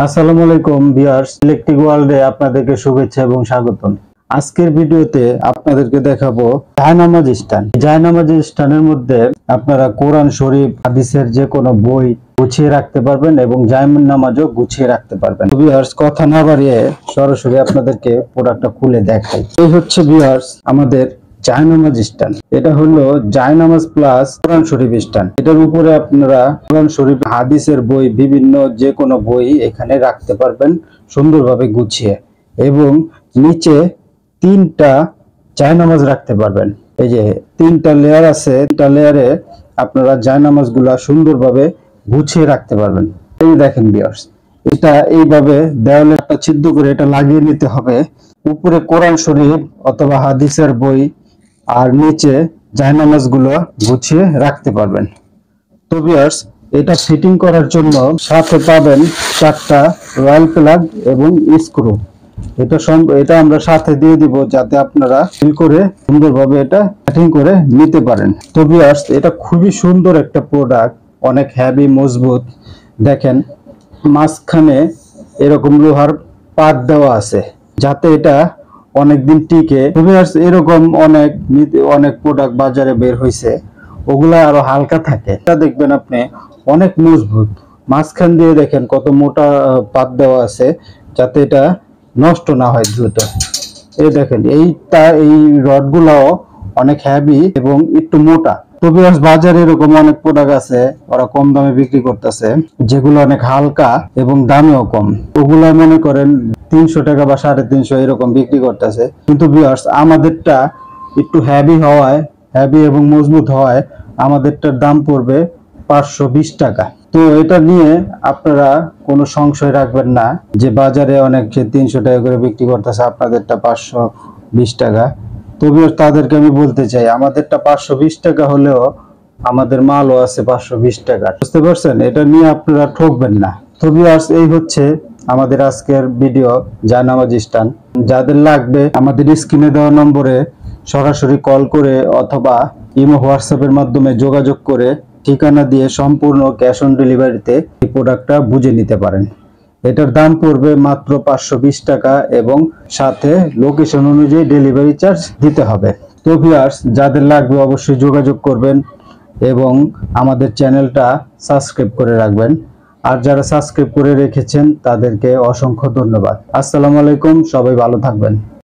আসসালামু আলাইকুম viewers, electric ওয়ার্ল্ডে আপনাদেরকে শুভেচ্ছা এবং স্বাগতম। আজকের ভিডিওতে আপনাদেরকে দেখাবো জায়নামাজ স্ট্যান্ড। জায়নামাজ স্ট্যান্ডের মধ্যে আপনারা কোরআন শরীফ, হাদিসের যে কোনো বই গুছিয়ে রাখতে পারবেন এবং জায়নামাজও গুছিয়ে রাখতে পারবেন। ভিউয়ার্স, কথা না বাড়িয়ে সরাসরি আপনাদেরকে প্রোডাক্টটা খুলে দেখাই। এই হচ্ছে ভিউয়ার্স আমাদের জায়নামাজ স্ট্যান্ড। এটা হলো জায়নামাজ প্লাস কোরআন শরীফ স্ট্যান্ড। এটার উপরে আপনারা কোরআন শরীফ, হাদিসের বই, বিভিন্ন যে কোনো বই এখানে রাখতে পারবেন সুন্দরভাবে গুছিয়ে, এবং নিচে তিনটা জায়নামাজ রাখতে পারবেন। এই যে তিনটা লেয়ার আছে, তিনটা লেয়ারে আপনারা জায়নামাজ গুলা সুন্দরভাবে গুছিয়ে রাখতে পারবেন। এই দেখেন ভিউয়ার্স, এটা এইভাবে দেওয়ালে একটা ছিদ্র করে এটা লাগিয়ে নিতে হবে। উপরে কোরআন শরীফ অথবা হাদিসের বই আর নিচে জায়নামাজ গুলো গুছিয়ে রাখতে পারবেন। তো ভিউয়ার্স, এটা ফিটিং করার জন্য সাথে পাবেন 4টা রয়্যাল প্লাগ এবং স্ক্রু। এটা আমরা সাথে দিয়ে দিব যাতে আপনারা ফিল করে সুন্দরভাবে এটা ফিটিং করে নিতে পারেন। তো ভিউয়ার্স, এটা খুবই সুন্দর একটা প্রোডাক্ট, অনেক হেভি, মজবুত। দেখেন মাঝখানে এরকম লোহার পাত দেওয়া আছে যাতে এটা অনেকদিন টিকে। এরকম অনেক অনেক প্রোডাক্ট বাজারে বের হয়েছে, ওগুলা আরো হালকা থাকে। এটা দেখবেন আপনি অনেক মজবুত। মাঝখান দিয়ে দেখেন কত মোটা পাত দেওয়া আছে যাতে এটা নষ্ট না হয় দ্রুত। এই দেখেন এই রড গুলাও অনেক হেভি এবং একটু মোটা। তবে বাজারে এরকম অনেক প্রোডাক্ট আছে, ওরা কম দামে বিক্রি করতেছে, যেগুলো অনেক হালকা এবং দামেও কম। ওগুলা মনে করেন 300 টাকা বা 350 এরকম বিক্রি করতেছে। কিন্তু ভিউয়ার্স, আমাদেরটা একটু হেভি এবং মজবুত হওয়ায় আমাদেরটার দাম পড়বে 520 টাকা। তো এটা নিয়ে আপনারা কোনো সংশয় রাখবেন না যে বাজারে অনেক 300 টাকা করে বিক্রি করতেছে, আপনাদেরটা 520 টাকা। তবে তাদেরকে আমি বলতে চাই, আমাদেরটা 520 টাকা হলেও আমাদের মালও আছে 520 টাকা। বুঝতে পারছেন? এটা নিয়ে আপনারা ঠকবেন না। তো ভিউয়ার্স, এই হচ্ছে আমাদের আজকের ভিডিও জায়নামাজ স্ট্যান্ড। যাদের লাগবে আমাদের স্ক্রিনে দেওয়া নম্বরে সরাসরি কল করে অথবা ইমো, হোয়াটসঅ্যাপের মাধ্যমে যোগাযোগ করে ঠিকানা দিয়ে সম্পূর্ণ ক্যাশ অন ডেলিভারিতে এই প্রোডাক্টটা বুঝে নিতে পারেন। এটার দাম পড়বে মাত্র 520 টাকা এবং সাথে লোকেশন অনুযায়ী ডেলিভারি চার্জ দিতে হবে। তো ভিউয়ার্স, যাদের লাগবে অবশ্যই যোগাযোগ করবেন এবং আমাদের চ্যানেলটা সাবস্ক্রাইব করে রাখবেন। আর যারা সাবস্ক্রাইব করে রেখেছেন তাদেরকে অসংখ্য ধন্যবাদ। আসসালামু আলাইকুম, সবাই ভালো থাকবেন।